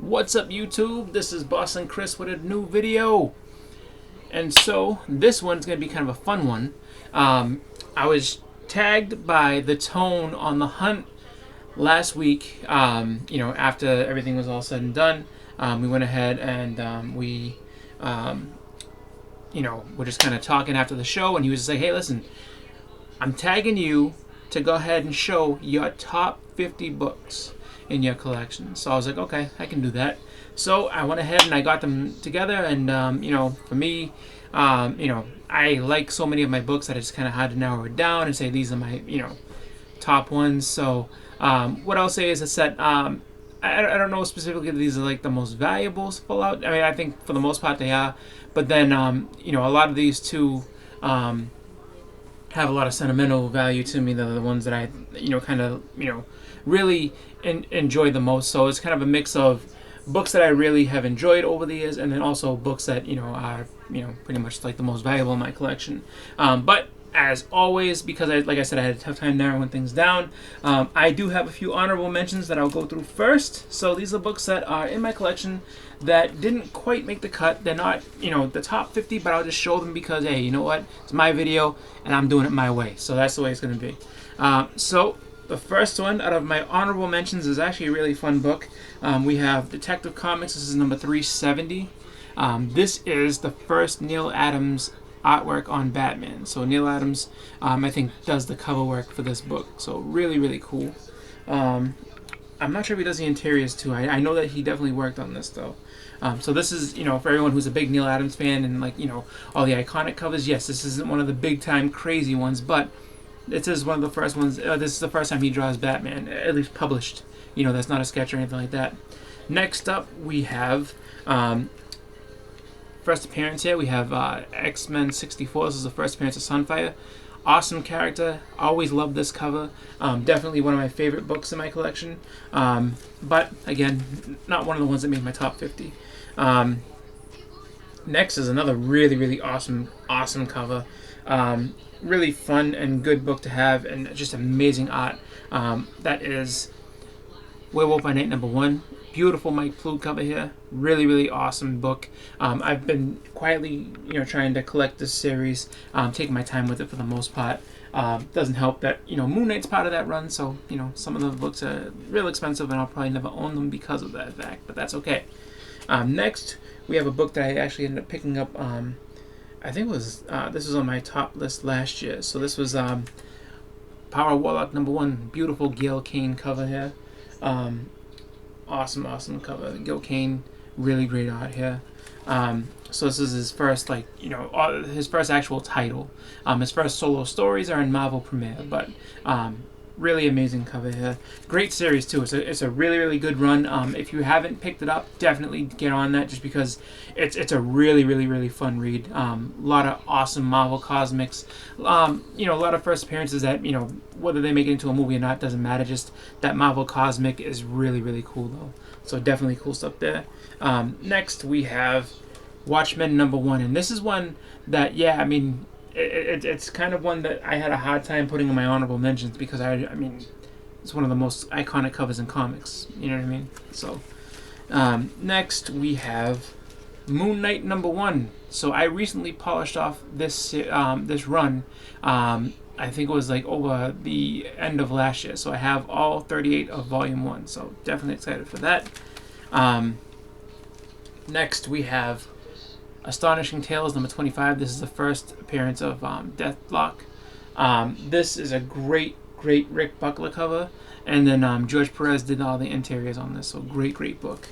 What's up, YouTube? This is Boston Chris with a new video. And so this one's going to be kind of a fun one. I was tagged by the Tone on the Hunt last week. After everything was all said and done, we went ahead and we're just kind of talking after the show, and he was just like, hey, listen, I'm tagging you to go ahead and show your top 50 books in your collection. So I was like, okay, I can do that. So I went ahead and I got them together, and for me, I like so many of my books that I just kind of had to narrow it down and say these are my top ones. So what I'll say is that I don't know specifically if these are like the most valuable Fallout. I mean, I think for the most part they are, but then a lot of these too have a lot of sentimental value to me. They're the ones that I really enjoy the most. So it's kind of a mix of books that I really have enjoyed over the years, and then also books that are pretty much like the most valuable in my collection. But as always, because like I said, I had a tough time narrowing things down, I do have a few honorable mentions that I'll go through first. So these are books that are in my collection that didn't quite make the cut. They're not the top 50, but I'll just show them because, hey, you know what, it's my video and I'm doing it my way, so that's the way it's going to be. So the first one out of my honorable mentions is actually a really fun book. We have Detective Comics. This is number 370. This is the first Neil Adams artwork on Batman. So Neil Adams, I think, does the cover work for this book. So really, really cool. I'm not sure if he does the interiors too. I know that he definitely worked on this though. So this is, for everyone who's a big Neil Adams fan and all the iconic covers. Yes, this isn't one of the big time crazy ones, but this is one of the first ones. This is the first time he draws Batman, at least published. That's not a sketch or anything like that. Next up, we have first appearance here. We have X-Men 64. This is the first appearance of Sunfire. Awesome character. Always loved this cover. Definitely one of my favorite books in my collection. But again, not one of the ones that made my top 50. Next is another really, really awesome cover. Really fun and good book to have, and just amazing art. That is Werewolf by Night #1. Beautiful Mike Ploog cover here. Really, really awesome book. I've been quietly, trying to collect this series, taking my time with it for the most part. Doesn't help that, Moon Knight's part of that run, so, some of the books are real expensive, and I'll probably never own them because of that fact, but that's okay. Next, we have a book that I actually ended up picking up, I think it was, this was on my top list last year. So this was Power Warlock #1. Beautiful Gil Kane cover here. Awesome cover. Gil Kane, really great art here. So this is his first, his first actual title. His first solo stories are in Marvel Premiere, but really amazing cover here. Great series too. It's a really, really good run. If you haven't picked it up, definitely get on that, just because it's a really, really, really fun read. A lot of awesome Marvel Cosmics. A lot of first appearances that whether they make it into a movie or not doesn't matter. Just that Marvel Cosmic is really, really cool though. So definitely cool stuff there. Next we have Watchmen #1, and this is one that it's kind of one that I had a hard time putting in my honorable mentions, because it's one of the most iconic covers in comics. You know what I mean? So next we have Moon Knight #1. So I recently polished off this run. I think it was over the end of last year. So I have all 38 of Volume 1. So definitely excited for that. Next we have Astonishing Tales #25. This is the first appearance of Deathlock. This is a great Rick Buckler cover, and then George Perez did all the interiors on this, so great book.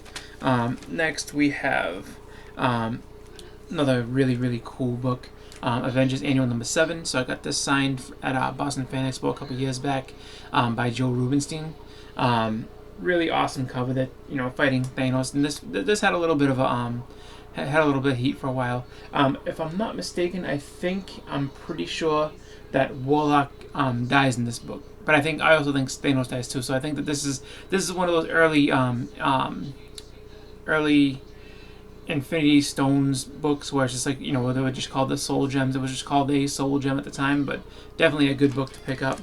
Next we have another really cool book, Avengers Annual #7. So I got this signed at Boston Fan Expo a couple years back by Joe Rubenstein. Really awesome cover that fighting Thanos, and this had a little bit of of heat for a while. If I'm not mistaken, I'm pretty sure that Warlock dies in this book, but I also think Thanos dies too. So I think that this is one of those early Infinity Stones books where it's just like, you know, they were just called the Soul Gems. It was just called a Soul Gem at the time, but definitely a good book to pick up.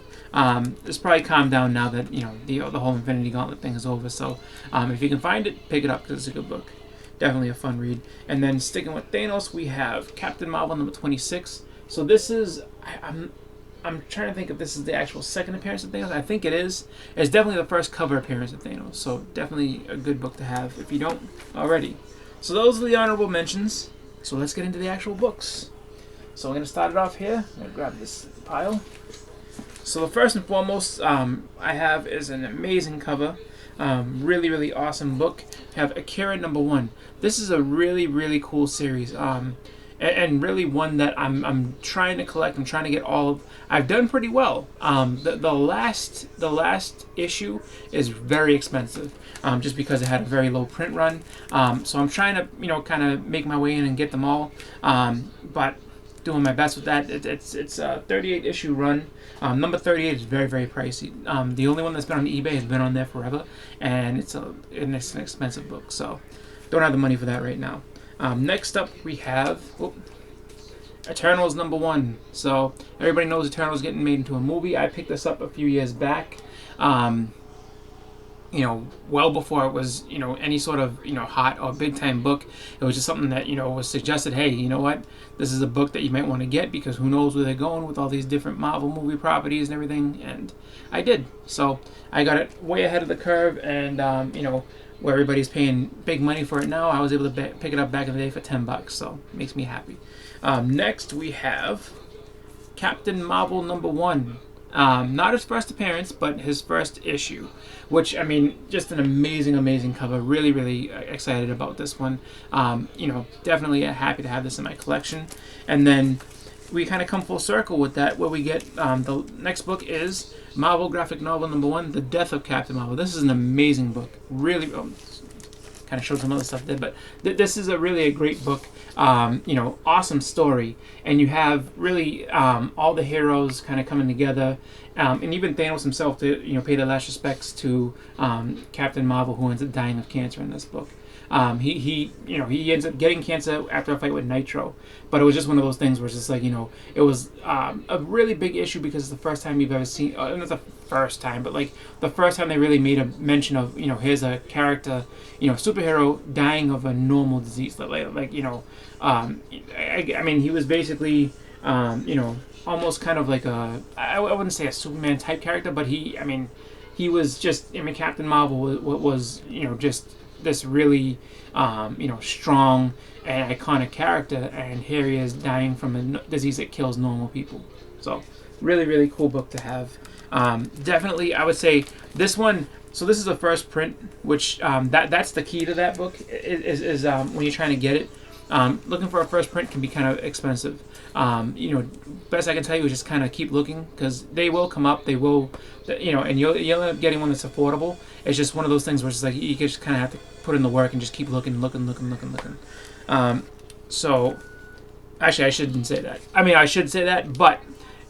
It's probably calmed down now that, you know, the whole Infinity Gauntlet thing is over. So if you can find it, pick it up because it's a good book. Definitely a fun read. And then sticking with Thanos, we have Captain Marvel number 26. So this is, I'm trying to think if this is the actual second appearance of Thanos. I think it is. It's definitely the first cover appearance of Thanos. So definitely a good book to have if you don't already. So those are the honorable mentions. So let's get into the actual books. So I'm going to start it off here. I'm going to grab this pile. So the first and foremost I have is an amazing cover. Really, really awesome book. I have Akira number 1. This is a really, really cool series. And really one that I'm trying to collect. I'm trying to get all of. I've done pretty well. The last issue is very expensive, just because it had a very low print run. So I'm trying to kind of make my way in and get them all. But doing my best with that. It's a 38 issue run. Number 38 is very, very pricey. The only one that's been on eBay has been on there forever, and it's an expensive book. So don't have the money for that right now. Next up, we have Eternals number 1. So everybody knows Eternals getting made into a movie. I picked this up a few years back. Well before it was, any sort of, hot or big time book. It was just something that, was suggested, hey, you know what? This is a book that you might want to get because who knows where they're going with all these different Marvel movie properties and everything. And I did. So I got it way ahead of the curve, and, where everybody's paying big money for it now, I was able to pick it up back in the day for $10, so it makes me happy. Next, we have Captain Marvel number 1. Not his first appearance, but his first issue, which, just an amazing, amazing cover. Really, really excited about this one. Definitely happy to have this in my collection. And then we kind of come full circle with that, where we get the next book is Marvel graphic novel number 1, The Death of Captain Marvel. This is an amazing book. Really, kind of showed some other stuff there, but this is really a great book. Awesome story, and you have really all the heroes kind of coming together, and even Thanos himself to pay the last respects to Captain Marvel, who ends up dying of cancer in this book. He ends up getting cancer after a fight with Nitro, but it was just one of those things where it's just like, it was a really big issue because it's the first time you've ever seen, not the first time, but like the first time they really made a mention of, here's a character, superhero dying of a normal disease, he was basically, almost kind of like I wouldn't say a Superman type character, but he was just, Captain Marvel was just this really, strong and iconic character, and here he is dying from a disease that kills normal people. So, really, really cool book to have. Definitely, I would say this one. So this is the first print, which that's the key to that book. Is when you're trying to get it. Looking for a first print can be kind of expensive. Best I can tell you is just kind of keep looking, because they will come up. They will, and you'll end up getting one that's affordable. It's just one of those things where it's like you just kind of have to put in the work and just keep looking. So, actually, I shouldn't say that. I should say that, but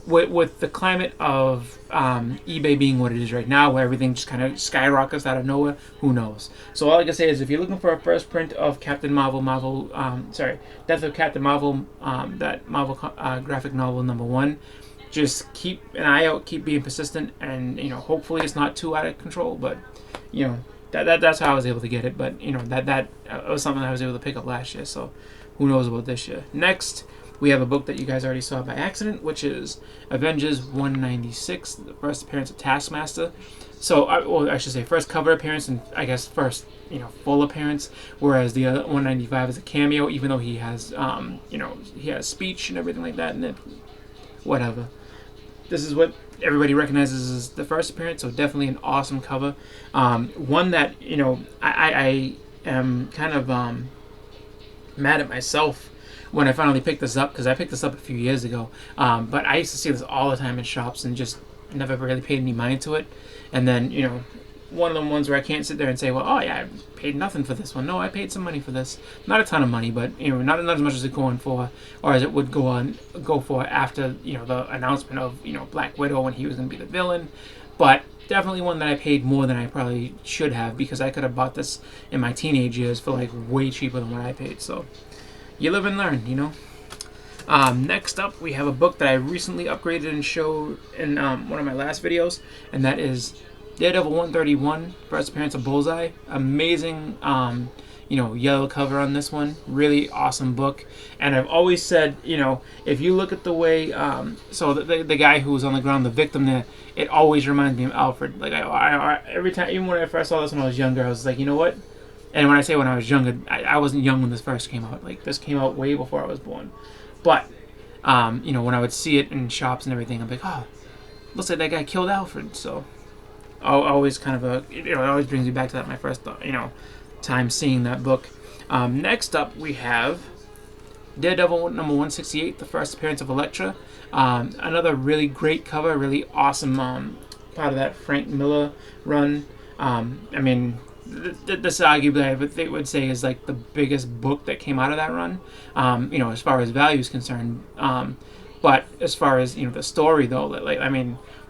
with the climate of eBay being what it is right now, where everything just kind of skyrockets out of nowhere, who knows? So all I can say is, if you're looking for a first print of Captain Marvel, Death of Captain Marvel, that Marvel graphic novel number 1, just keep an eye out, keep being persistent, and hopefully it's not too out of control. But that's how I was able to get it. But that was something I was able to pick up last year. So who knows about this year? Next, we have a book that you guys already saw by accident, which is Avengers 196, the first appearance of Taskmaster. So, I should say first cover appearance, and I guess first, full appearance, whereas the other 195 is a cameo, even though he has, he has speech and everything like that in it. Whatever. This is what everybody recognizes as the first appearance, so definitely an awesome cover. One that, I am kind of mad at myself when I finally picked this up, because I picked this up a few years ago, but I used to see this all the time in shops and just never really paid any mind to it. And then, one of them ones where I can't sit there and say, well, oh yeah, I paid nothing for this one. No, I paid some money for this. Not a ton of money, but not as much as it's going for, or as it would go for after the announcement of Black Widow when he was going to be the villain. but definitely one that I paid more than I probably should have, because I could have bought this in my teenage years for like way cheaper than what I paid. So you live and learn, you know. Next up, we have a book that I recently upgraded and showed in one of my last videos, and that is Daredevil 131, first appearance of Bullseye. Amazing, yellow cover on this one. Really awesome book. And I've always said, if you look at the way, so the guy who was on the ground, the victim there, it always reminds me of Alfred. Like I every time, even when I first saw this when I was younger, I was like, you know what? And when I say when I was younger, I wasn't young when this first came out. Like, this came out way before I was born. But, when I would see it in shops and everything, I'm like, oh, looks like that guy killed Alfred. So, always kind of it always brings me back to that, my first, time seeing that book. Next up, we have Daredevil number 168, the first appearance of Elektra. Another really great cover, really awesome part of that Frank Miller run. This arguably I would say is like the biggest book that came out of that run, as far as value is concerned. But as far as the story though,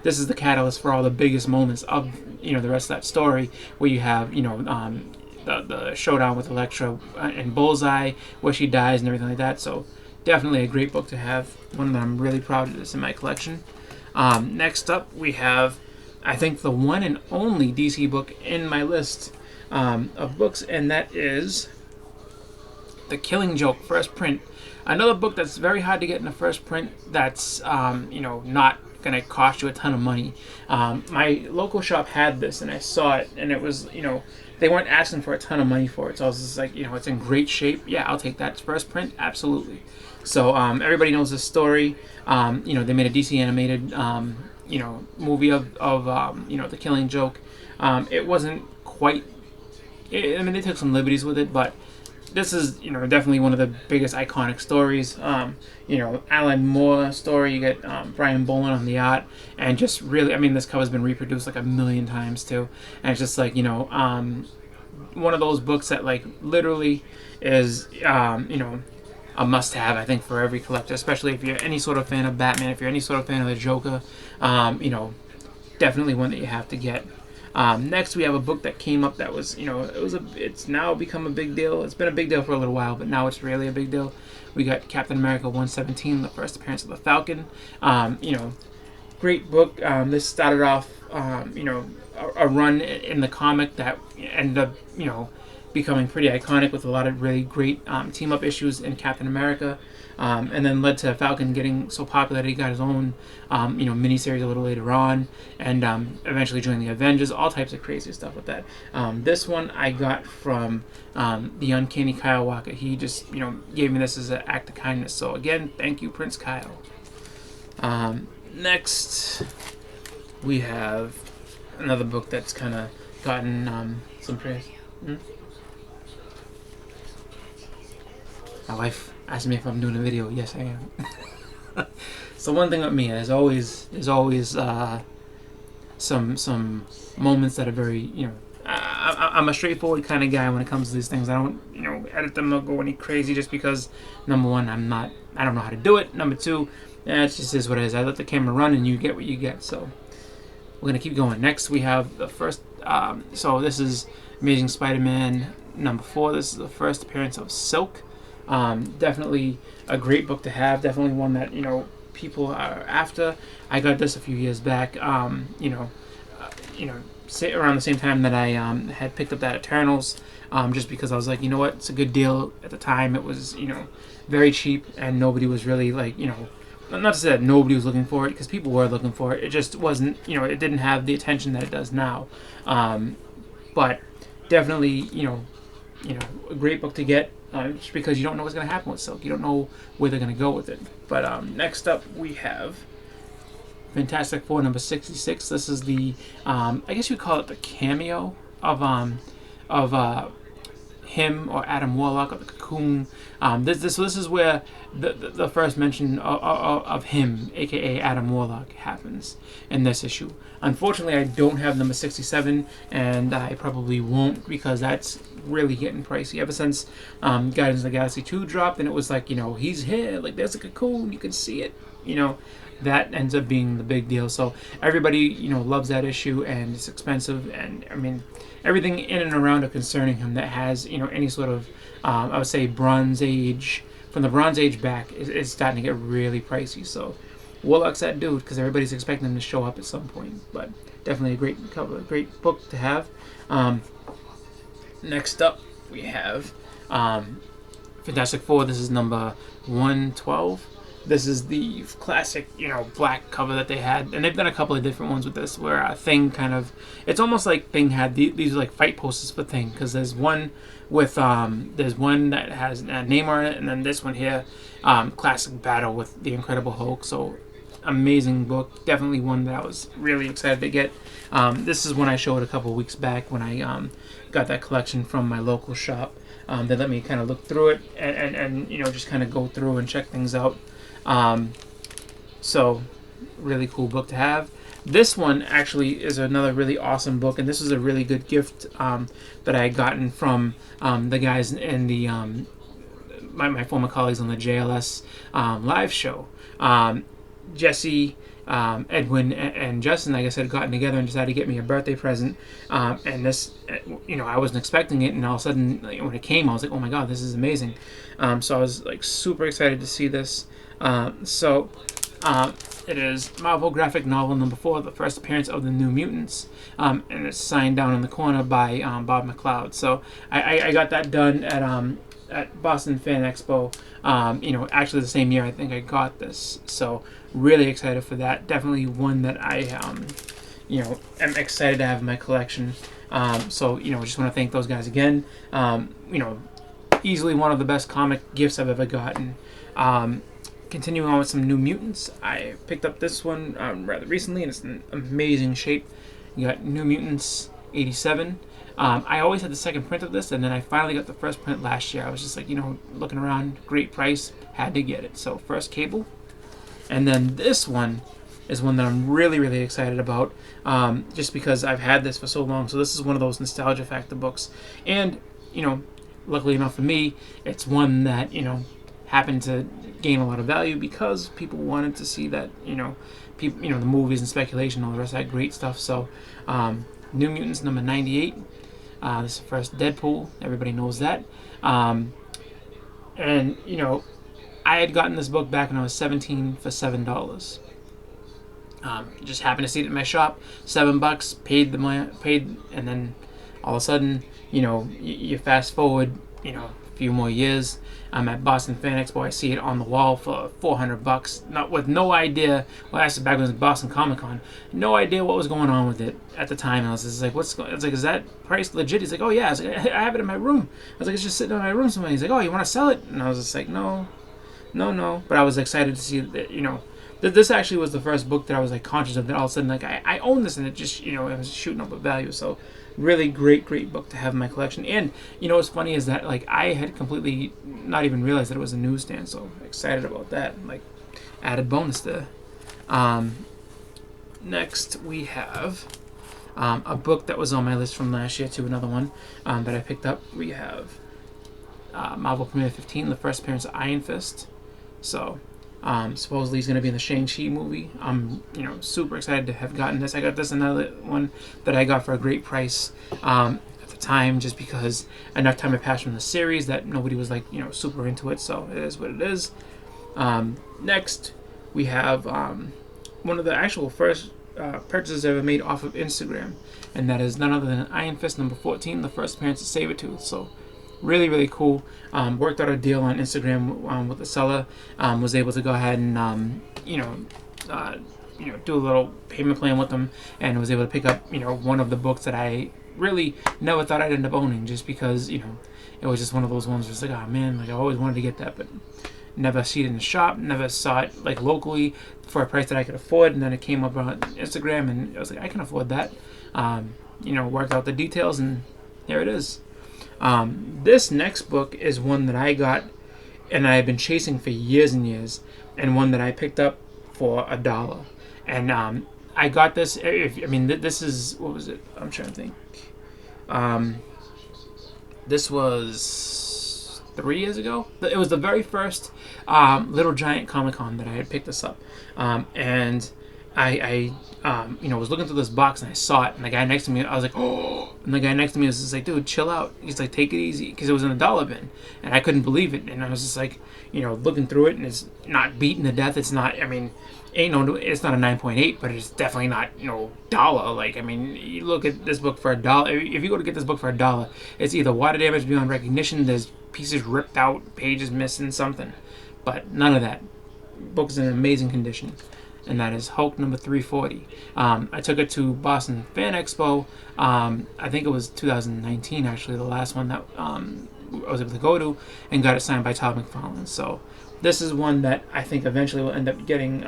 this is the catalyst for all the biggest moments of the rest of that story, where you have the showdown with Elektra and Bullseye, where she dies and everything like that. So definitely a great book to have, one that I'm really proud of this in my collection. Next up, we have, I think, the one and only DC book in my list of books, and that is The Killing Joke, first print. Another book that's very hard to get in the first print, that's not going to cost you a ton of money. My local shop had this, and I saw it, and it was, they weren't asking for a ton of money for it, so I was just like, it's in great shape. Yeah, I'll take that. First print, absolutely. So everybody knows this story. They made a DC animated movie of The Killing Joke. It wasn't quite, they took some liberties with it, but this is definitely one of the biggest iconic stories. Alan Moore story. You get Brian Boland on the art, and just really, this cover's been reproduced like 1,000,000 times too, and it's just like one of those books that like literally is a must-have, I think, for every collector, especially if you're any sort of fan of Batman, if you're any sort of fan of the Joker. Definitely one that you have to get. Next, we have a book that came up that was, it's now become a big deal. It's been a big deal for a little while, but now it's really a big deal. We got Captain America 117, the first appearance of the Falcon. Great book. This started off, a run in the comic that ended up, becoming pretty iconic with a lot of really great team-up issues in Captain America. And then led to Falcon getting so popular that he got his own, miniseries a little later on, and eventually joined the Avengers. All types of crazy stuff with that. This one I got from the Uncanny Kyle Walker. He just, gave me this as an act of kindness. So again, thank you, Prince Kyle. Next, we have another book that's kind of gotten some praise. My wife asked me if I'm doing a video. Yes, I am. So one thing with me, there's always some moments that are very, I'm a straightforward kind of guy when it comes to these things. I don't, edit them or go any crazy just because, number one, I don't know how to do it. Number two, it just is what it is. I let the camera run and you get what you get. So we're gonna keep going. Next, we have the first. So this is Amazing Spider-Man number 4. This is the first appearance of Silk. Definitely a great book to have. Definitely one that people are after. I got this a few years back. Around the same time that I had picked up that Eternals. Just because I was like, what, it's a good deal at the time. It was very cheap, and nobody was really like not to say that nobody was looking for it, because people were looking for it. It just wasn't it didn't have the attention that it does now. But definitely a great book to get. Just because you don't know what's going to happen with Silk. You don't know where they're going to go with it. But next up, we have Fantastic Four number 66. This is the, I guess you'd call it the cameo of him or Adam Warlock or the Cocoon. This is where the first mention of him, aka Adam Warlock, happens in this issue. Unfortunately, I don't have number 67, and I probably won't, because that's really getting pricey. Ever since Guardians of the Galaxy 2 dropped, and it was like, he's here, like there's a Cocoon, you can see it. that ends up being the big deal. So everybody, loves that issue, and it's expensive, and I mean, everything in and around it concerning him that has, any sort of, I would say, Bronze Age, from the Bronze Age back, is starting to get really pricey. So Warlock's that dude, because everybody's expecting him to show up at some point. But definitely a great cover, great book to have. Next up, we have Fantastic Four. This is number 112. This is the classic, black cover that they had, and they've done a couple of different ones with this, where Thing kind of, it's almost like Thing had these like fight posters for Thing, because there's one with there's one that has a name on it, and then this one here, classic battle with the Incredible Hulk. So amazing book, definitely one that I was really excited to get. This is one I showed a couple of weeks back when I got that collection from my local shop. They let me kind of look through it and just kind of go through and check things out. So really cool book to have. This one actually is another really awesome book, and this is a really good gift that I had gotten from the guys in the my former colleagues on the JLS live show. Jesse, Edwin, and Justin, I guess, had gotten together and decided to get me a birthday present. And this, I wasn't expecting it, and all of a sudden, when it came, I was like, oh my god, this is amazing. So I was like super excited to see this. It is Marvel graphic novel number 4, the first appearance of the New Mutants, and it's signed down in the corner by Bob McLeod. So I got that done at Boston Fan Expo. Actually the same year I think I got this. So really excited for that. Definitely one that I am excited to have in my collection. Just want to thank those guys again. Easily one of the best comic gifts I've ever gotten. Continuing on with some New Mutants, I picked up this one rather recently, and it's in amazing shape. You got New Mutants 87. I always had the second print of this, and then I finally got the first print last year. I was just like, looking around, great price, had to get it. So first cable. And then this one is one that I'm really, really excited about, just because I've had this for so long. So this is one of those nostalgia factor books. And, luckily enough for me, it's one that, happened to gain a lot of value because people wanted to see that, people, the movies and speculation, all the rest of that great stuff. So, New Mutants number 98. This is the first Deadpool. Everybody knows that. And, I had gotten this book back when I was 17 for $7. Just happened to see it in my shop. $7, paid, and then all of a sudden, you fast forward, a few more years. I'm at Boston Fan Expo. I see it on the wall for $400. Not with no idea. Well, actually, back when it was Boston Comic Con, no idea what was going on with it at the time. I was just like, It's like, is that price legit? He's like, oh yeah. I was like, I have it in my room. I was like, it's just sitting in my room somewhere. He's like, oh, you want to sell it? And I was just like, no. But I was excited to see that, this actually was the first book that I was like conscious of, that all of a sudden, like, I own this, and it just, it was shooting up with value. So really great book to have in my collection. And what's funny is that, like, I had completely not even realized that it was a newsstand. So excited about that, like, added bonus there. Next we have a book that was on my list from last year to another one that I picked up. We have Marvel Premiere 15, the first appearance of Iron Fist. So supposedly he's going to be in the Shang-Chi movie. I'm super excited to have gotten this. I got this another one that I got for a great price at the time, just because enough time had passed from the series that nobody was like super into it. So it is what it is. Next we have one of the actual first purchases I ever made off of Instagram, and that is none other than Iron Fist number 14, the first appearance of Sabretooth. So really cool. Worked out a deal on Instagram with the seller. Was able to go ahead and do a little payment plan with them, and was able to pick up one of the books that I really never thought I'd end up owning, just because it was just one of those ones where it's like, oh man, like I always wanted to get that, but never see it in the shop, never saw it like locally for a price that I could afford. And then it came up on Instagram, and I was like, I can afford that. Worked out the details, and here it is. This next book is one that I got and I've been chasing for years and years, and one that I picked up for $1. And I got this. This is, what was it? I'm trying to think. This was 3 years ago. It was the very first Little Giant Comic Con that I had picked this up, and I was looking through this box and I saw it, and the guy next to me, I was like, oh, and the guy next to me was just like, dude, chill out. He's like, take it easy, because it was in a dollar bin, and I couldn't believe it, and I was just like, looking through it, and it's not beaten to death. It's not, it's not a 9.8, but it's definitely not, dollar. Like, you look at this book for $1. If you go to get this book for $1, it's either water damage beyond recognition, there's pieces ripped out, pages missing, something, but none of that. Book is in amazing condition. And that is Hulk number 340. I took it to Boston Fan Expo. I think it was 2019, actually, the last one that I was able to go to, and got it signed by Todd McFarlane. So this is one that I think eventually will end up getting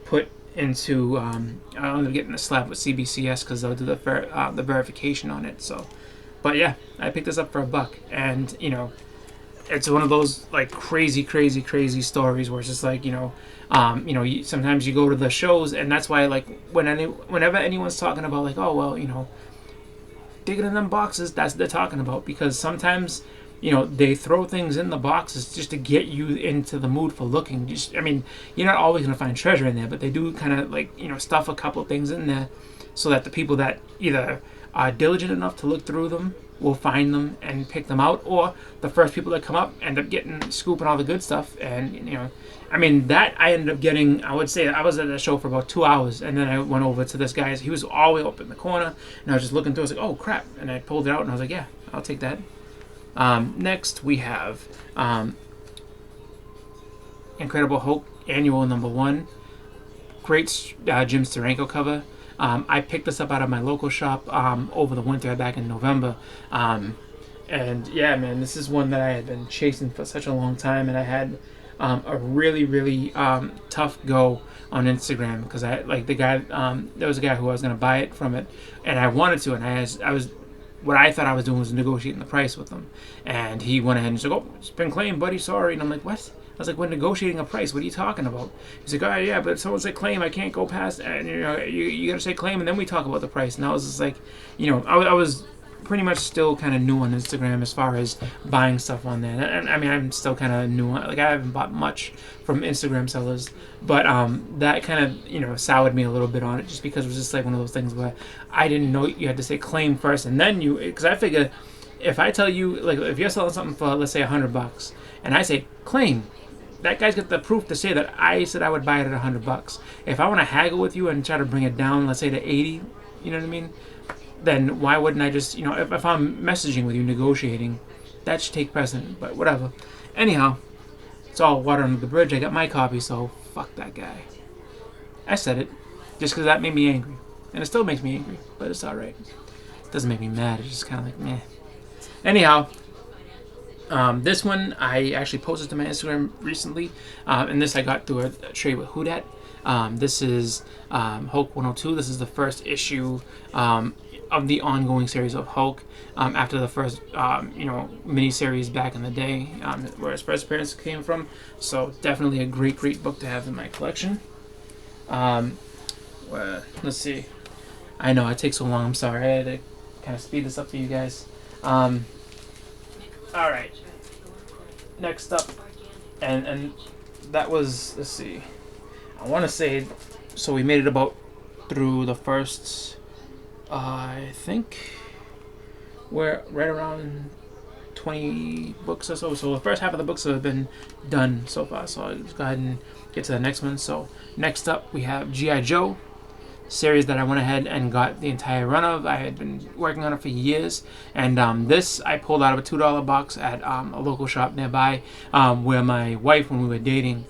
put into. I'll end up getting a slap with CBCS because they'll do the verification on it. So, but yeah, I picked this up for $1, and it's one of those like crazy stories where it's just like sometimes you go to the shows, and that's why like whenever anyone's talking about like, oh well, digging in them boxes, that's what they're talking about, because sometimes they throw things in the boxes just to get you into the mood for looking. You're not always gonna find treasure in there, but they do kind of like stuff a couple of things in there so that the people that either are diligent enough to look through them will find them and pick them out, or the first people that come up end up scooping all the good stuff. And that I ended up getting. I would say I was at the show for about 2 hours, and then I went over to this guy's. He was all the way up in the corner, and I was just looking through. I was like, oh crap, and I pulled it out, and I was like, yeah, I'll take that. Next we have Incredible Hulk Annual number 1. Great Jim Steranko cover. I picked this up out of my local shop over the winter back in November. And yeah, man, this is one that I had been chasing for such a long time, and I had a really tough go on Instagram, because I like the guy. There was a guy who I was gonna buy it from it, and I wanted to, and I was what I thought I was doing was negotiating the price with him, and he went ahead and said, "Oh, it's been claimed, buddy. Sorry." And I'm like, "What?" I was like, "We're negotiating a price. What are you talking about?" He's like, "Oh yeah, but if someone said claim, I can't go past. And you got to say claim, and then we talk about the price." And I was just like, I was pretty much still kind of new on Instagram as far as buying stuff on there. And I'm still kind of new on, like, I haven't bought much from Instagram sellers, but that kind of soured me a little bit on it, just because it was just like one of those things where I didn't know you had to say claim first, and then because I figure if I tell you, like, if you're selling something for, let's say, $100, and I say claim, that guy's got the proof to say that I said I would buy it at $100. If I want to haggle with you and try to bring it down, let's say to 80, you know what I mean? Then why wouldn't I just, if I'm messaging with you, negotiating, that should take precedent. But whatever. Anyhow, it's all water under the bridge. I got my copy, so fuck that guy. I said it, just because that made me angry, and it still makes me angry, but it's all right. It doesn't make me mad. It's just kind of like meh. Anyhow. This one I actually posted to my Instagram recently, and this I got through a trade with Who Dat. This is Hulk 102. This is the first issue of the ongoing series of Hulk, after the first mini-series back in the day, where his first appearance came from. So definitely a great book to have in my collection. Let's see. I know it takes so long. I'm sorry. I had to kind of speed this up for you guys. All right. Next up, and that was, let's see, I want to say, so we made it about through the first, I think we're right around 20 books or so. So the first half of the books have been done so far. So I'll just go ahead and get to the next one. So next up we have G.I. Joe, series that I went ahead and got the entire run of. I had been working on it for years, and this I pulled out of a $2 box at a local shop nearby, where my wife, when we were dating,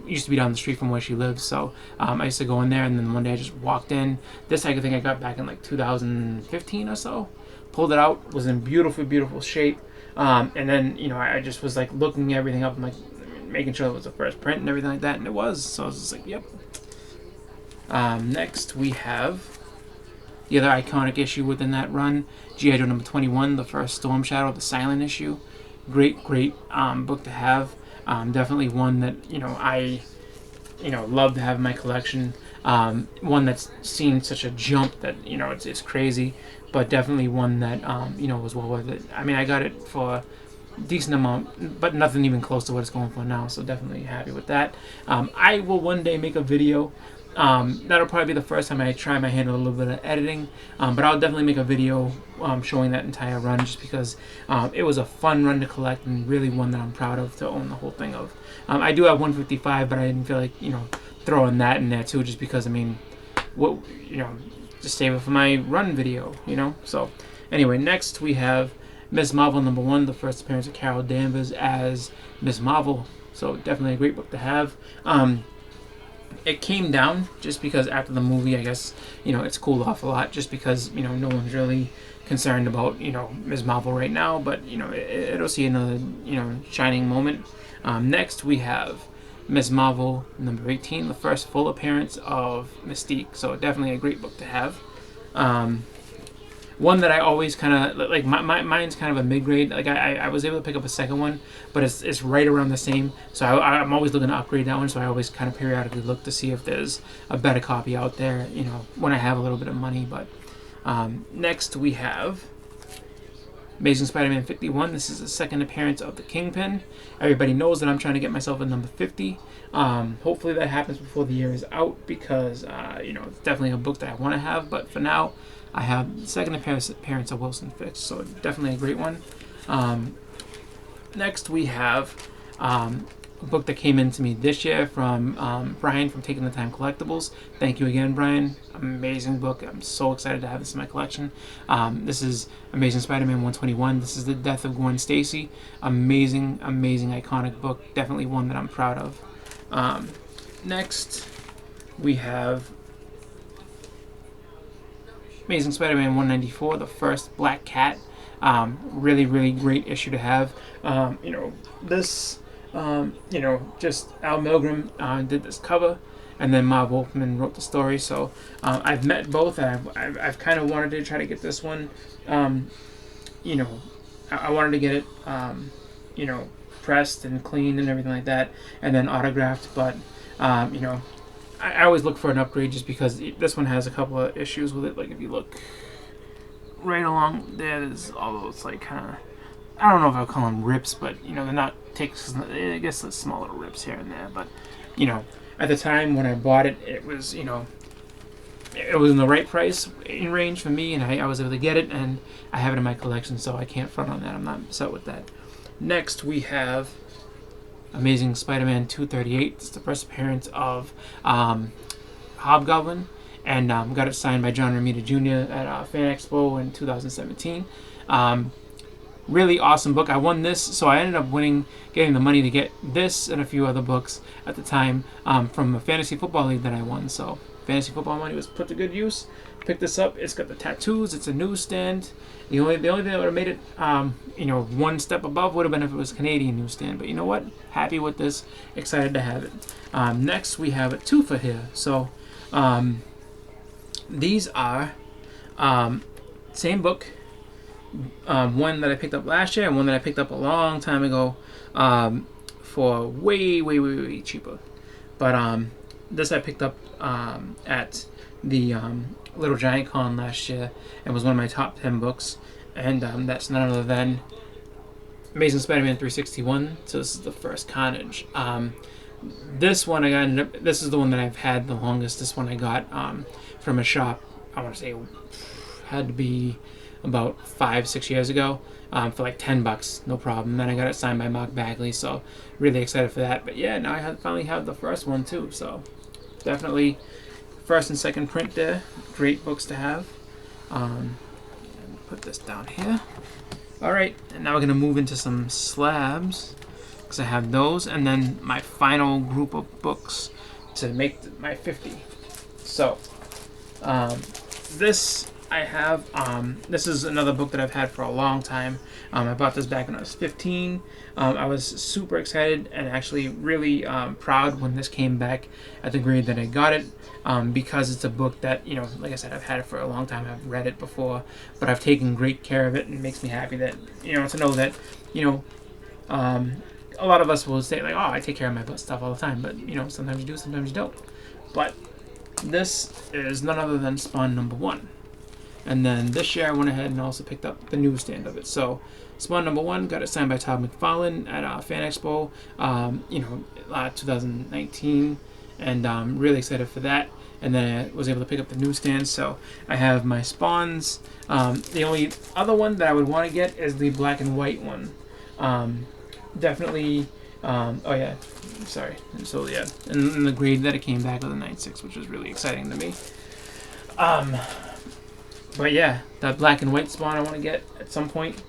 used to be down the street from where she lives. So I used to go in there, and then one day I just walked in. This I think I got back in like 2015 or so. Pulled it out, was in beautiful shape, and then I just was like looking everything up and like making sure it was the first print and everything like that, and it was. So I was just like, yep. Next we have the other iconic issue within that run, G.I. Joe number 21, the first Storm Shadow, the silent issue. Great book to have. Definitely one that I love to have in my collection. One that's seen such a jump that it's crazy, but definitely one that was well worth it. I mean, I got it for decent amount, but nothing even close to what it's going for now. So definitely happy with that. I will one day make a video. That'll probably be the first time I try my hand at a little bit of editing, but I'll definitely make a video showing that entire run, just because it was a fun run to collect and really one that I'm proud of to own the whole thing of. I do have 155, but I didn't feel like throwing that in there too, just because what just save it for my run video, So anyway, next we have Ms. Marvel #1, the first appearance of Carol Danvers as Ms. Marvel. So definitely a great book to have. It came down just because after the movie, I guess, it's cooled off a lot, just because, no one's really concerned about, Ms. Marvel right now, but, it'll see another, shining moment. Next, we have Ms. Marvel #18, the first full appearance of Mystique, so definitely a great book to have. One that I always kind of like, mine's kind of a mid-grade. Like I was able to pick up a second one, but it's right around the same. So I'm always looking to upgrade that one. So I always kind of periodically look to see if there's a better copy out there, when I have a little bit of money. But next we have Amazing Spider-Man 51. This is the second appearance of the Kingpin. Everybody knows that I'm trying to get myself a number 50. Hopefully that happens before the year is out, because it's definitely a book that I want to have. But for now, I have the second appearance of Wilson Fisk, so definitely a great one. Next, we have a book that came into me this year from Brian from Taking the Time Collectibles. Thank you again, Brian. Amazing book. I'm so excited to have this in my collection. This is Amazing Spider-Man 121. This is the death of Gwen Stacy. Amazing, amazing, iconic book. Definitely one that I'm proud of. Next, we have Amazing Spider-Man 194, the first Black Cat. Really, really great issue to have. This, just Al Milgrom did this cover, and then Marv Wolfman wrote the story. So I've met both, and I've kind of wanted to try to get this one. I wanted to get it, pressed and cleaned and everything like that, and then autographed. But I always look for an upgrade, just because this one has a couple of issues with it. Like if you look right along there, there's all those like kind of, I don't know if I'll call them rips, but they're not ticks. I guess the small little rips here and there. But at the time when I bought it, it was it was in the right price in range for me, and I was able to get it, and I have it in my collection, so I can't front on that. I'm not upset with that. Next, we have Amazing Spider-Man 238. It's the first appearance of Hobgoblin, and got it signed by John Romita Jr. at Fan Expo in 2017. Really awesome book. I won this, so I ended up getting the money to get this and a few other books at the time from a fantasy football league that I won. So fantasy football money was put to good use. Picked this up. It's got the tattoos. It's a newsstand. The only thing that would have made it, one step above would have been if it was a Canadian newsstand. But you know what? Happy with this. Excited to have it. Next, we have a twofer here. So these are same book. One that I picked up last year and one that I picked up a long time ago for way, way, way, way cheaper. But this I picked up at the Little Giant Con last year, and was one of my top 10 books. And that's none other than Amazing Spider-Man 361. So this is the first Carnage. This one this is the one that I've had the longest. This one I got from a shop, I want to say had to be about 5-6 years ago, for like $10, no problem. Then I got it signed by Mark Bagley, so really excited for that. But yeah, now I finally have the first one too, so definitely first and second print there. Great books to have. Put this down here. Alright, and now we're going to move into some slabs, because I have those, and then my final group of books to make my 50. So, this I have, this is another book that I've had for a long time. I bought this back when I was 15. I was super excited and actually really proud when this came back at the grade that I got it, because it's a book that, like I said, I've had it for a long time. I've read it before, but I've taken great care of it, and it makes me happy that, to know that, a lot of us will say, like, oh, I take care of my stuff all the time, but, sometimes you do, sometimes you don't. But this is none other than Spawn #1. And then this year I went ahead and also picked up the newsstand of it. So Spawn number 1 got it signed by Todd McFarlane at Fan Expo, 2019, and I'm really excited for that. And then I was able to pick up the newsstand, so I have my Spawns. The only other one that I would want to get is the black and white one. Definitely. Oh yeah, sorry. So yeah, and the grade that it came back with a 9.6, which was really exciting to me. But yeah, that black and white Spawn I want to get at some point.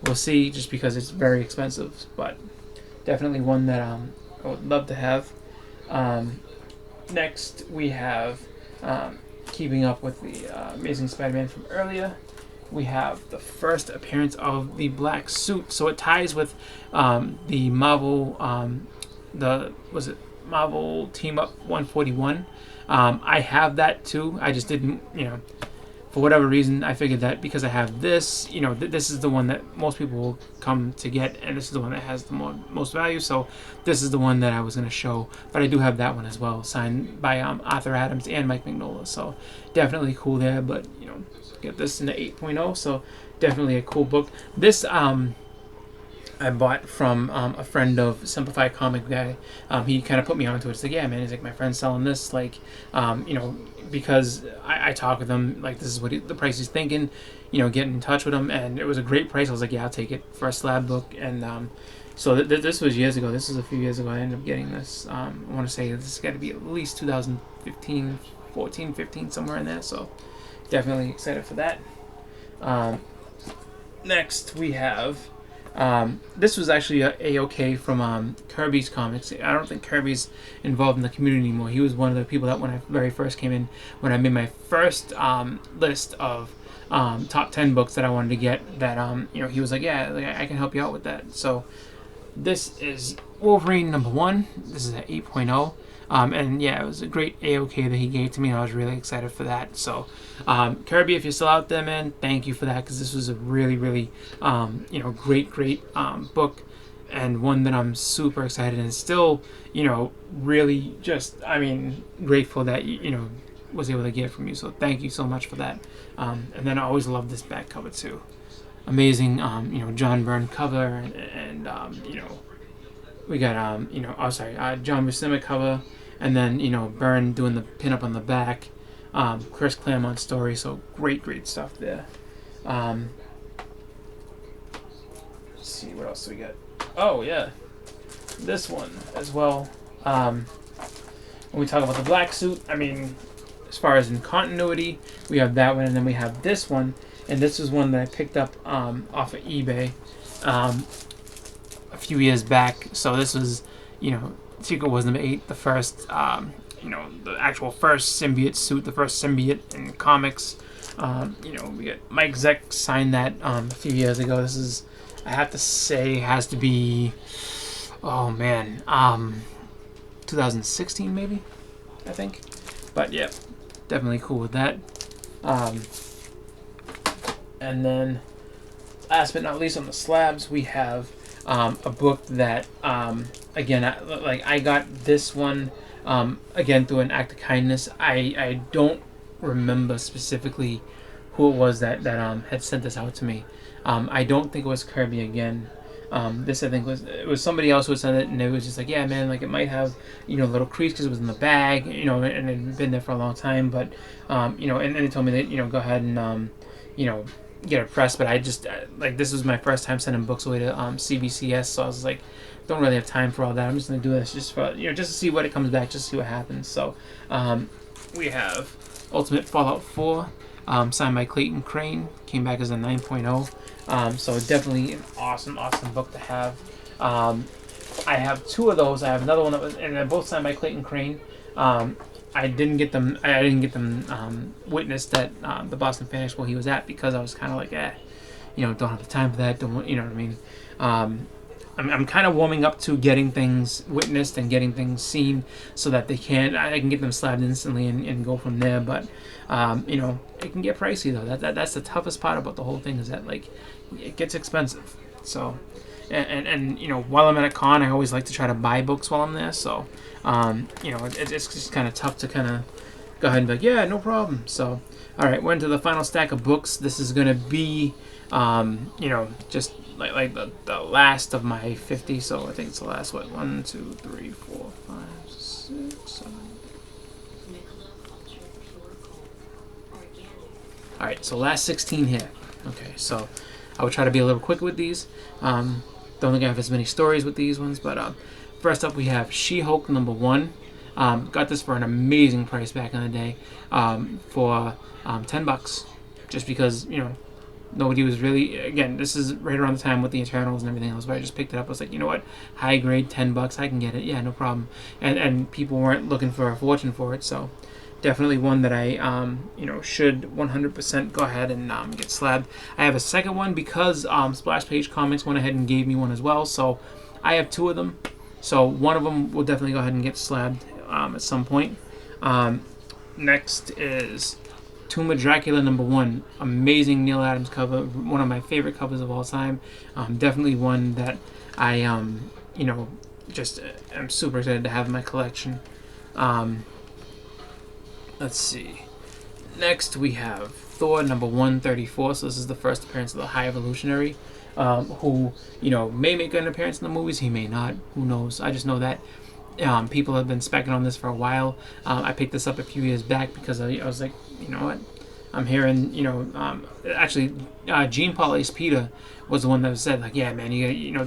We'll see, just because it's very expensive, but definitely one that I would love to have. Next, we have, keeping up with the Amazing Spider-Man from earlier, we have the first appearance of the black suit. So it ties with the Marvel, Marvel Team Up 141. I have that too. I just didn't, for whatever reason, I figured that because I have this, this is the one that most people will come to get, and this is the one that has the most value, so this is the one that I was going to show. But I do have that one as well, signed by Arthur Adams and Mike Mignola, so definitely cool there. But, get this in the 8.0, so definitely a cool book. This, I bought from a friend of Simplified Comic Guy. He kind of put me onto it. It's like, yeah, man, he's like, my friend's selling this, like, because I talk with him, like, this is what the price he's thinking, get in touch with him, and it was a great price. I was like, yeah, I'll take it for a slab book. And so this was years ago. This was a few years ago. I ended up getting this. I want to say this has got to be at least 2015, 14, 15, somewhere in there. So definitely excited for that. Next, we have... this was actually a-okay from Kirby's Comics. I don't think Kirby's involved in the community anymore. He was one of the people that when I very first came in, when I made my first list of top 10 books that I wanted to get, that he was like, yeah, like, I can help you out with that. So this is Wolverine number 1. This is an 8.0. And yeah, it was a great A-OK that he gave to me, and I was really excited for that. So, Kirby, if you're still out there, man, thank you for that, because this was a really, really, great book, and one that I'm super excited and still, really just, grateful that, was able to get from you. So thank you so much for that. And then I always love this back cover too. Amazing, John Byrne cover, and we got, John Buscema cover. And then, Byrne doing the pinup on the back. Chris Claremont story. So great stuff there. Let's see, what else do we got? Oh, yeah. This one as well. When we talk about the black suit, as far as in continuity, we have that one. And then we have this one. And this is one that I picked up off of eBay a few years back. So this was, Secret Wars number 8, the first, the actual first symbiote suit, the first symbiote in comics. We got Mike Zeck signed that a few years ago. This is, I have to say, has to be, 2016 maybe, I think. But yeah, definitely cool with that. And then, last but not least, on the slabs, we have a book that, again, I got this one, again, through an act of kindness. I don't remember specifically who it was that had sent this out to me. I don't think it was Kirby again. This, I think, was somebody else who sent it, and it was just like, yeah, man, like, it might have, a little crease because it was in the bag, and it had been there for a long time, but, and they told me that, go ahead and, get a press, but I just, this was my first time sending books away to CBCS, so I was like, don't really have time for all that. I'm just going to do this just for, just to see what it comes back, just to see what happens. So, we have Ultimate Fallout 4, signed by Clayton Crane, came back as a 9.0, so definitely an awesome book to have. I have 2 of those. I have another one that was, and they're both signed by Clayton Crane. I didn't get them witnessed at the Boston Fan Expo he was at, because I was kind of like, don't have the time for that. Don't, what I mean? I'm kind of warming up to getting things witnessed and getting things seen, so that I can get them slabbed instantly and go from there. But it can get pricey though. That's the toughest part about the whole thing, is that, like, it gets expensive. So, and while I'm at a con, I always like to try to buy books while I'm there. So, it's just kind of tough to kind of go ahead and be like, yeah, no problem. So, All right, we're into the final stack of books. This is gonna be, just like the last of my 50. So I think it's the last. What? 1, 2, 3, 4, 5, 6, 7. All right, so last 16 here. Okay, so I would try to be a little quick with these. Don't think I have as many stories with these ones, but first up we have She-Hulk #1. Got this for an amazing price back in the day, for $10, just because nobody was really. Again, this is right around the time with the Eternals and everything else, but I just picked it up. I was like, you know what, high grade, $10, I can get it. Yeah, no problem. And people weren't looking for a fortune for it, so definitely one that I should 100% go ahead and get slabbed. I have a second one because Splash Page Comics went ahead and gave me one as well, so I have 2 of them. So one of them will definitely go ahead and get slabbed at some point. Next is Tuma Dracula #1. Amazing Neil Adams cover. One of my favorite covers of all time. Definitely one that I, just am super excited to have in my collection. Let's see. Next we have Thor #134. So this is the first appearance of the High Evolutionary, who may make an appearance in the movies. He may not. Who knows? I just know that people have been specking on this for a while. I picked this up a few years back because I was like, you know what? I'm hearing, actually, Jean Paul Ace Peter was the one that said, like, yeah, man,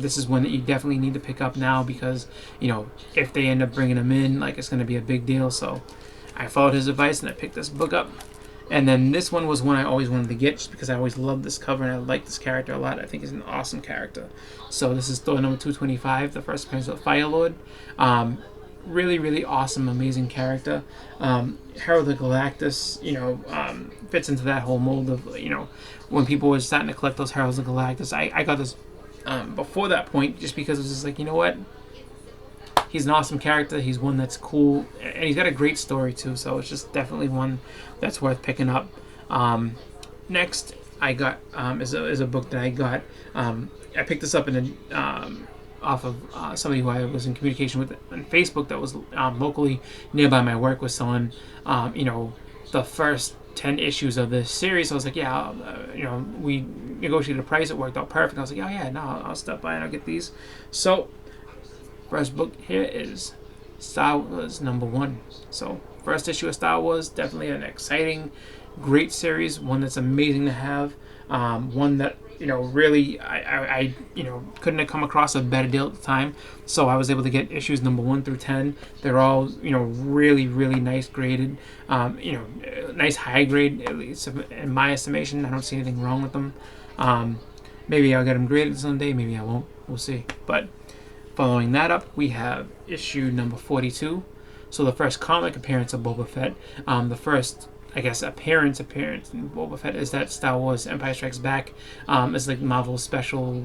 this is one that you definitely need to pick up now because, if they end up bringing him in, like, it's going to be a big deal. So I followed his advice and I picked this book up. And then this one was one I always wanted to get just because I always loved this cover and I like this character a lot. I think he's an awesome character. So this is Thor #225, the first appearance of Firelord. Really, really awesome, amazing character. Herald of Galactus, fits into that whole mold of, when people were starting to collect those Heralds of Galactus. I got this before that point just because it was just like, you know what? He's an awesome character. He's one that's cool, and he's got a great story too. So it's just definitely one that's worth picking up. Next, I got is a book that I got. I picked this up off of somebody who I was in communication with on Facebook that was locally nearby my work was selling, the first 10 issues of this series. So I was like, yeah, we negotiated a price. It worked out perfect. I was like, oh yeah, no, I'll stop by and I'll get these. So first book here is Star Wars #1. So first issue of Star Wars, definitely an exciting, great series. One that's amazing to have. One that really I couldn't have come across a better deal at the time. So I was able to get issues #1 through 10. They're all really, really nice graded. Nice high grade, at least in my estimation. I don't see anything wrong with them. Maybe I'll get them graded someday. Maybe I won't. We'll see. But following that up, we have issue #42. So the first comic appearance of Boba Fett. The first, I guess, appearance in Boba Fett is that Star Wars Empire Strikes Back. It's like Marvel special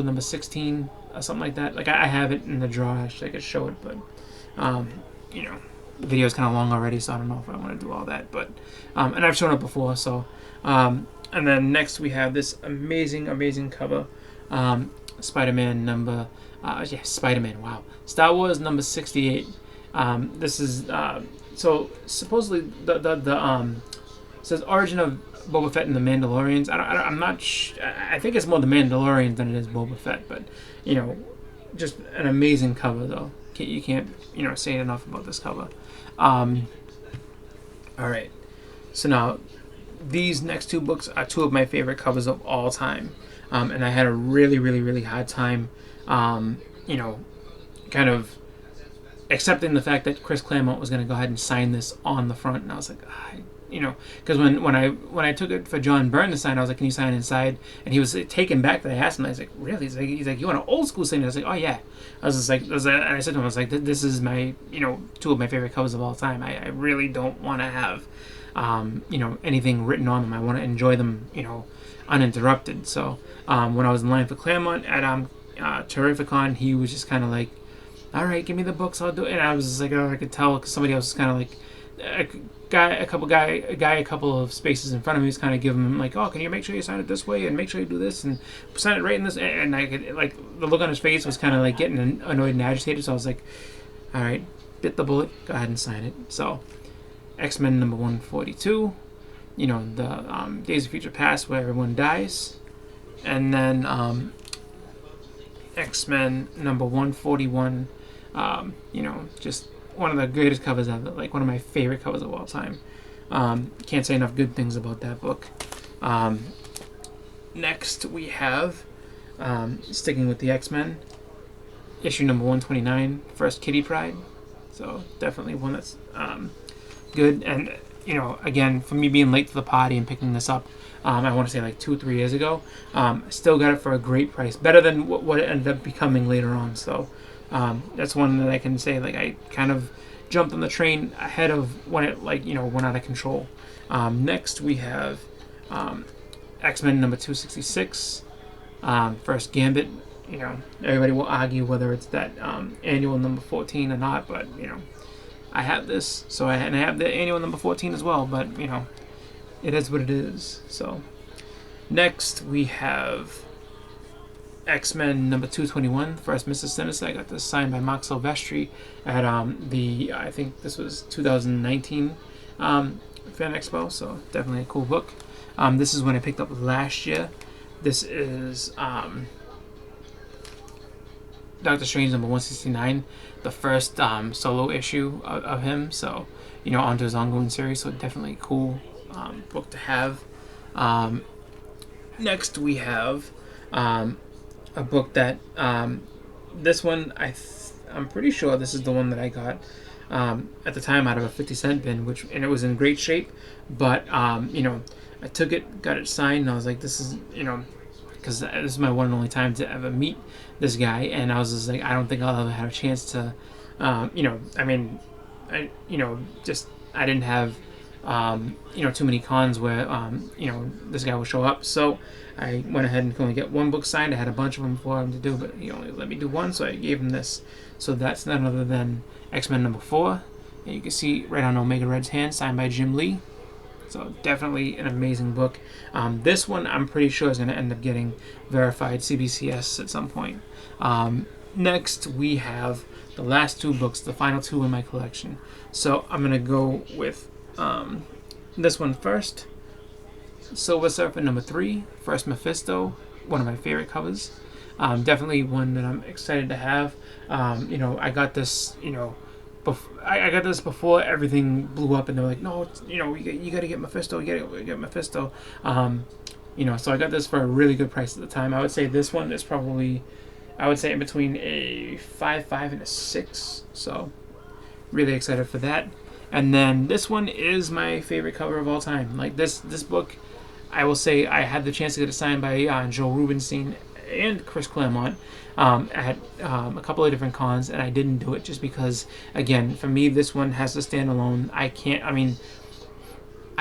number 16 or something like that. Like I have it in the drawer. I could show it, but the video is kind of long already, so I don't know if I want to do all that. But and I've shown it before. So and then next we have this amazing cover. Spider-Man Spider-Man. Wow. Star Wars #68. This is so supposedly the says origin of Boba Fett and the Mandalorians. I'm not. I think it's more the Mandalorians than it is Boba Fett, but just an amazing cover though. You can't say enough about this cover. All right. So now these next 2 books are 2 of my favorite covers of all time. And I had a really, really, really hard time, kind of accepting the fact that Chris Claremont was going to go ahead and sign this on the front. And I was like, because when I took it for John Byrne to sign, I was like, can you sign inside? And he was taken back that I asked him. I was like, really? He's like, you want an old school signature? I was like, oh yeah. I was just like, and I said to him, I was like, this is my, 2 of my favorite covers of all time. I really don't want to have, anything written on them. I want to enjoy them, uninterrupted. So when I was in line for Claremont at Terrificon, he was just kind of like, all right, give me the books, I'll do it. And I was just like, I could tell because somebody else was kind of like a couple of spaces in front of me was kind of giving him like, oh, can you make sure you sign it this way and make sure you do this and sign it right in this. And I could, like, the look on his face was kind of like getting annoyed and agitated. So I was like, all right, bit the bullet, go ahead and sign it. So X-Men number 142, you know, the Days of Future Past where everyone dies, and then X-Men number 141, you know, just one of the greatest covers ever, like one of my favorite covers of all time. Can't say enough good things about that book. Next we have, sticking with the X-Men, issue number 129, First Kitty Pryde. So definitely one that's good. And, you know, again, for me being late to the party and picking this up, I want to say like 2-3 years ago, still got it for a great price, better than what it ended up becoming later on. So that's one that I can say, like, I kind of jumped on the train ahead of when it, like, you know, went out of control. Next we have X-Men number 266, First Gambit. You know, everybody will argue whether it's that annual number 14 or not, but, you know, I have this, so I have the annual number 14 as well, but, you know, it is what it is. So next we have X-Men number 221, First Mrs. Sinister. I got this signed by Mark Silvestri at I think this was 2019 Fan Expo, so definitely a cool book. This is when I picked up last year. This is Doctor Strange number 169, the first solo issue of him, so, you know, onto his ongoing series, so definitely a cool book to have. Next we have a book that this one I'm pretty sure this is the one that I got at the time out of a 50-cent bin, and it was in great shape, but you know, I took it, got it signed, and I was like, this is, you know, because this is my one and only time to ever meet this guy, and I was just like, I don't think I'll ever have a chance to, you know, I mean, I didn't have, you know, too many cons where, you know, this guy will show up, so I went ahead and could only get one book signed. I had a bunch of them for him to do, but he only let me do one, so I gave him this. So that's none other than X-Men number 4, and you can see right on Omega Red's hand, signed by Jim Lee. So definitely an amazing book. This one I'm pretty sure is going to end up getting verified CBCS at some point. Next we have the last 2 books, the final 2 in my collection. So I'm going to go with this one first. Silver Surfer number 3, First Mephisto, one of my favorite covers. Definitely one that I'm excited to have. You know, I got this, you know, I got this before everything blew up, and they were like, no, you know, you got to get Mephisto, you got to get Mephisto. You know, so I got this for a really good price at the time. I would say this one is probably, I would say, in between a 5.5 and a 6. So really excited for that. And then this one is my favorite cover of all time. Like this book, I will say I had the chance to get it signed by Joe Rubinstein and Chris Claremont at a couple of different cons, and I didn't do it just because, again, for me, this one has to stand alone. I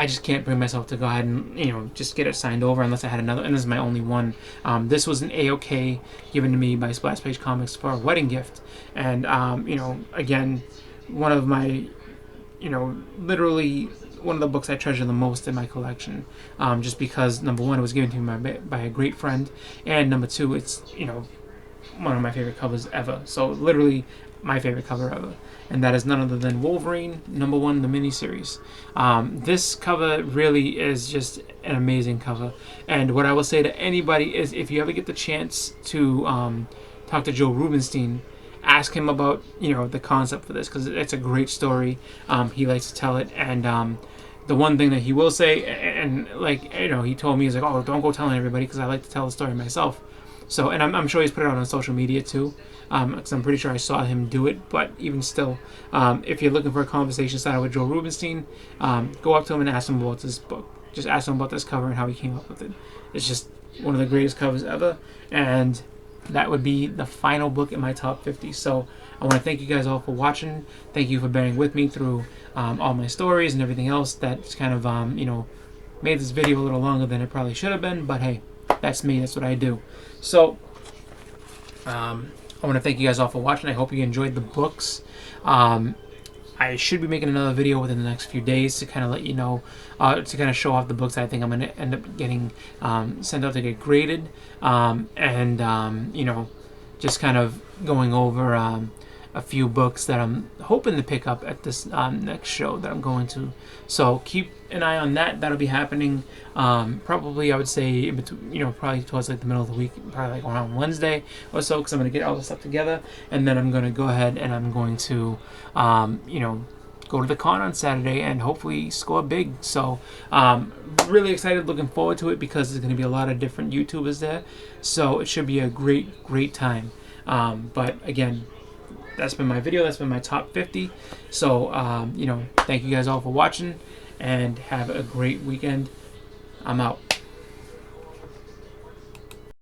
just can't bring myself to go ahead and, you know, just get it signed over unless I had another, and this is my only one. This was an A-OK given to me by Splash Page Comics for a wedding gift, and, you know, again, one of my, you know, literally one of the books I treasure the most in my collection, just because, number one, it was given to me by a great friend, and number two, it's, you know, one of my favorite covers ever. So literally my favorite cover ever, and that is none other than Wolverine number 1, the miniseries. This cover really is just an amazing cover, and what I will say to anybody is, if you ever get the chance to talk to Joe Rubinstein, ask him about, you know, the concept for this, because it's a great story. He likes to tell it, and the one thing that he will say, and like, you know, he told me, he's like, oh, don't go telling everybody, because I like to tell the story myself. So, and I'm sure he's put it out on social media too, because I'm pretty sure I saw him do it. But even still, if you're looking for a conversation started with Joe Rubinstein, go up to him and ask him about this book. Just ask him about this cover and how he came up with it. It's just one of the greatest covers ever, and that would be the final book in my top 50. So I want to thank you guys all for watching. Thank you for bearing with me through all my stories and everything else that's kind of, you know, made this video a little longer than it probably should have been, but hey, that's me, that's what I do. So I want to thank you guys all for watching. I hope you enjoyed the books. I should be making another video within the next few days to kind of let you know, to kind of show off the books I think I'm going to end up getting sent out to get graded, and you know, just kind of going over a few books that I'm hoping to pick up at this next show that I'm going to. So keep an eye on that. That'll be happening probably, I would say, in between, probably towards like the middle of the week, probably like around Wednesday or so, because I'm going to get all the stuff together, and then I'm going to go ahead and I'm going to, go to the con on Saturday and hopefully score big. So really excited, looking forward to it, because there's going to be a lot of different YouTubers there. So it should be a great time. But again, that's been my video. That's been my top 50. So, thank you guys all for watching, and have a great weekend. I'm out.